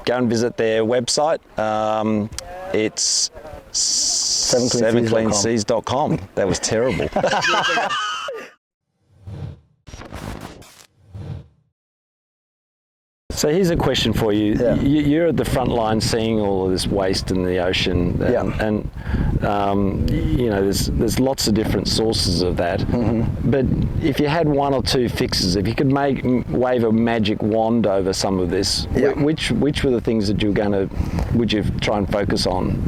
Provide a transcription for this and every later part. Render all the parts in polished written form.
go and visit their website. It's 7cleanseas.com. That was terrible. So here's a question for you. Yeah. You're at the front line seeing all of this waste in the ocean, and you know, there's lots of different sources of that. Mm-hmm. But if you had one or two fixes, if you could wave a magic wand over some of this, which were the things that would you try and focus on?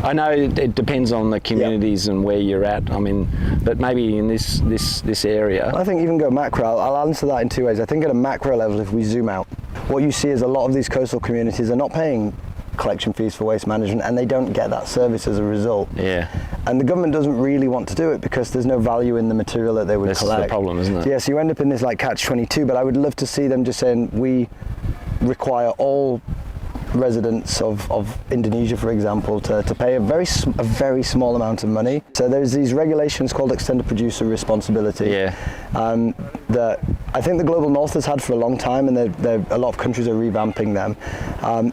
I know it depends on the communities and where you're at. I mean, but maybe in this area. I think even go macro. I'll answer that in two ways. I think at a macro level, if we zoom out, what you see is a lot of these coastal communities are not paying collection fees for waste management, and they don't get that service as a result. Yeah. And the government doesn't really want to do it because there's no value in the material that they would collect. That's the problem, isn't it? Yeah, so you end up in this like catch-22, but I would love to see them just saying, we require all residents of Indonesia, for example, to pay a very small amount of money. So there's these regulations called extended producer responsibility. Yeah. That I think the global north has had for a long time, and a lot of countries are revamping them.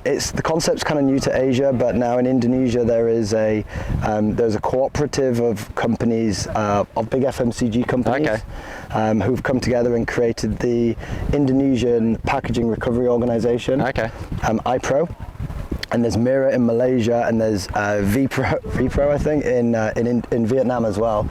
The concept's kind of new to Asia, but now in Indonesia there's a cooperative of companies, of big FMCG companies, who've come together and created the Indonesian Packaging Recovery Organization, IPRO. And there's Mira in Malaysia, and there's Vpro, I think, in Vietnam as well.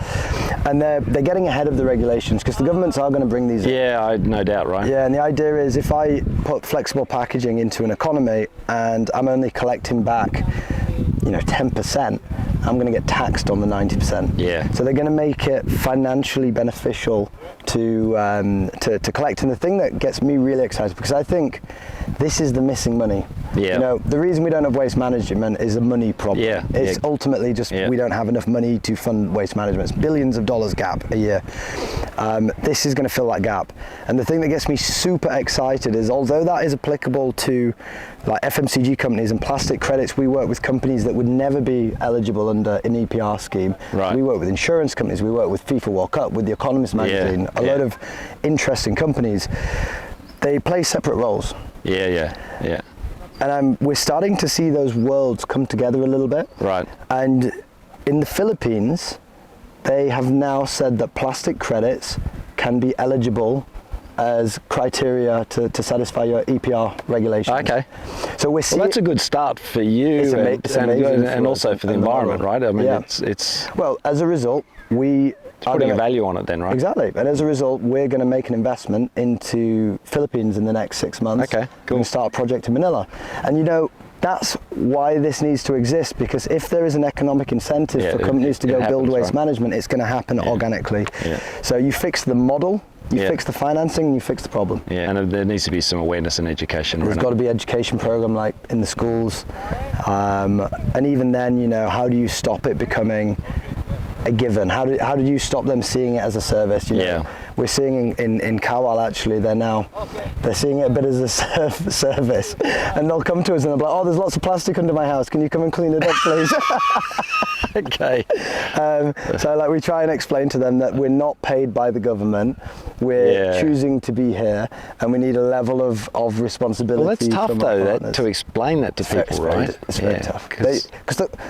And they're getting ahead of the regulations because the governments are going to bring these in. Yeah, no doubt, right? Yeah, and the idea is if I put flexible packaging into an economy and I'm only collecting back, 10%, I'm going to get taxed on the 90%. Yeah. So they're going to make it financially beneficial to collect. And the thing that gets me really excited, because I think this is the missing money. Yeah. The reason we don't have waste management is a money problem. Yeah. It's ultimately just we don't have enough money to fund waste management. It's billions of dollars gap a year. This is going to fill that gap. And the thing that gets me super excited is, although that is applicable to like FMCG companies and plastic credits, we work with companies that would never be eligible under an EPR scheme. Right. We work with insurance companies, we work with FIFA World Cup, with The Economist magazine, a lot of interesting companies. They play separate roles. Yeah. And we're starting to see those worlds come together a little bit. Right. And in the Philippines, they have now said that plastic credits can be eligible as criteria to satisfy your EPR regulations. Okay. So we're seeing. Well, that's a good start for you, and also for the environment, right? I mean, it's. Well, as a result, putting a value on it then, right? Exactly. And as a result, we're going to make an investment into Philippines in the next 6 months. Okay, cool. We're going to start a project in Manila. And that's why this needs to exist, because if there is an economic incentive for companies to go build waste management, it's going to happen organically. Yeah. So you fix the model, you fix the financing, and you fix the problem. Yeah, and there needs to be some awareness and education. There's got to be education program like in the schools. And even then, how do you stop it becoming a given? How do you stop them seeing it as a service? We're seeing in Kawal, actually, they're seeing it a bit as a service, and they'll come to us and they'll be like, oh, there's lots of plastic under my house, can you come and clean it up, please? Okay. So we try and explain to them that we're not paid by the government, we're choosing to be here, and we need a level of responsibility. Well, that's tough though, to explain that to people, right? It's very tough. Because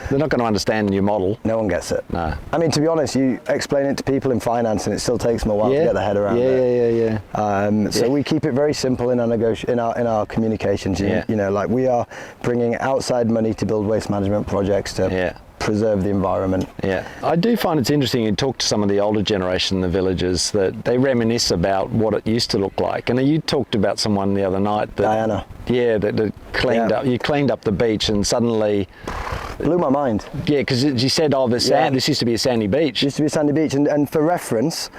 they're not going to understand your model. No one gets it. No. I mean, to be honest, you explain it to people in finance and it still takes them a while to get their head around it. Yeah. So we keep it very simple in our communications. We are bringing outside money to build waste management projects to preserve the environment. Yeah, I do find it's interesting. You talk to some of the older generation in the villages that they reminisce about what it used to look like. And you talked about someone the other night, Diana. Yeah, that cleaned up. You cleaned up the beach, and suddenly blew my mind. Yeah, because she said, "Oh, this used to be a sandy beach." It used to be a sandy beach, and for reference,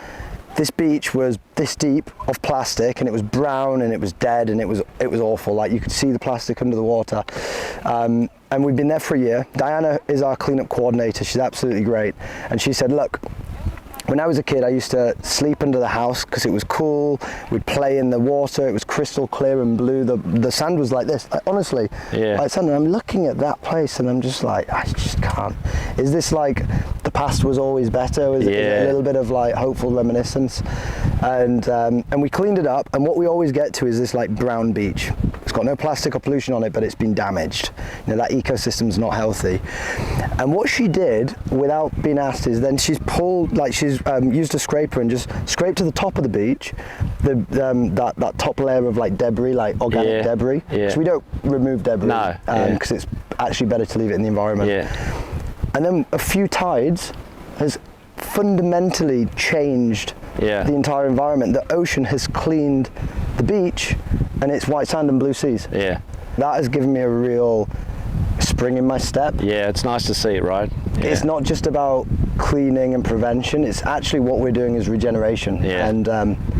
this beach was this deep of plastic, and it was brown, and it was dead, and it was awful. Like, you could see the plastic under the water. And we've been there for a year. Diana is our cleanup coordinator. She's absolutely great. And she said, look, when I was a kid, I used to sleep under the house because it was cool. We'd play in the water. It was crystal clear and blue. The sand was like this. Honestly, like sand. And I'm looking at that place and I'm just like, I just can't. Is this like the past was always better? Is it a little bit of like hopeful reminiscence? And we cleaned it up. And what we always get to is this like brown beach. It's got no plastic or pollution on it, but it's been damaged. You know, that ecosystem's not healthy. And what she did, without being asked, is then she's pulled, like she's used a scraper and just scraped to the top of the beach, that top layer of like debris, like organic debris. Yeah. So we don't remove debris, because it's actually better to leave it in the environment. Yeah. And then a few tides has fundamentally changed the entire environment. The ocean has cleaned the beach, and it's white sand and blue seas. Yeah. That has given me a real spring in my step. Yeah, it's nice to see it, right? Yeah. It's not just about cleaning and prevention. It's actually what we're doing is regeneration. Yeah. And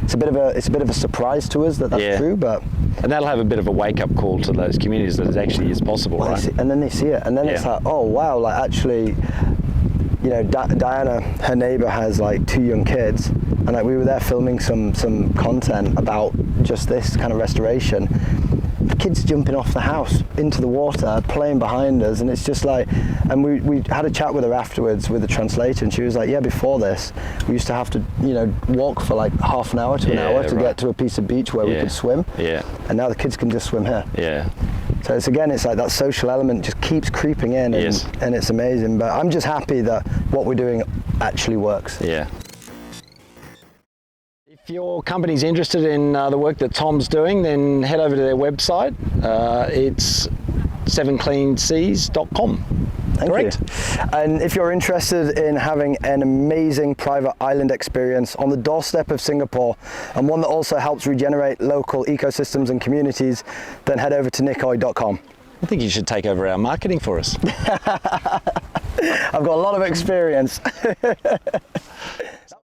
it's a bit of a surprise to us that that's true, but. And that'll have a bit of a wake-up call to those communities that it actually is possible, right? And then they see it, and then it's like, oh wow, like actually, you know, Diana, her neighbour, has like 2 young kids, and like we were there filming some content about just this kind of restoration. The kids jumping off the house into the water, playing behind us, and it's just like, and we had a chat with her afterwards with the translator, and she was like, yeah, before this we used to have to, you know, walk for like half an hour to an hour to get to a piece of beach where we could swim, and now the kids can just swim here. So it's like that social element just keeps creeping in, and it's amazing. But I'm just happy that what we're doing actually works. If your company's interested in the work that Tom's doing, then head over to their website. It's 7cleanseas.com. Correct. And if you're interested in having an amazing private island experience on the doorstep of Singapore, and one that also helps regenerate local ecosystems and communities, then head over to Nikoi.com. I think you should take over our marketing for us. I've got a lot of experience.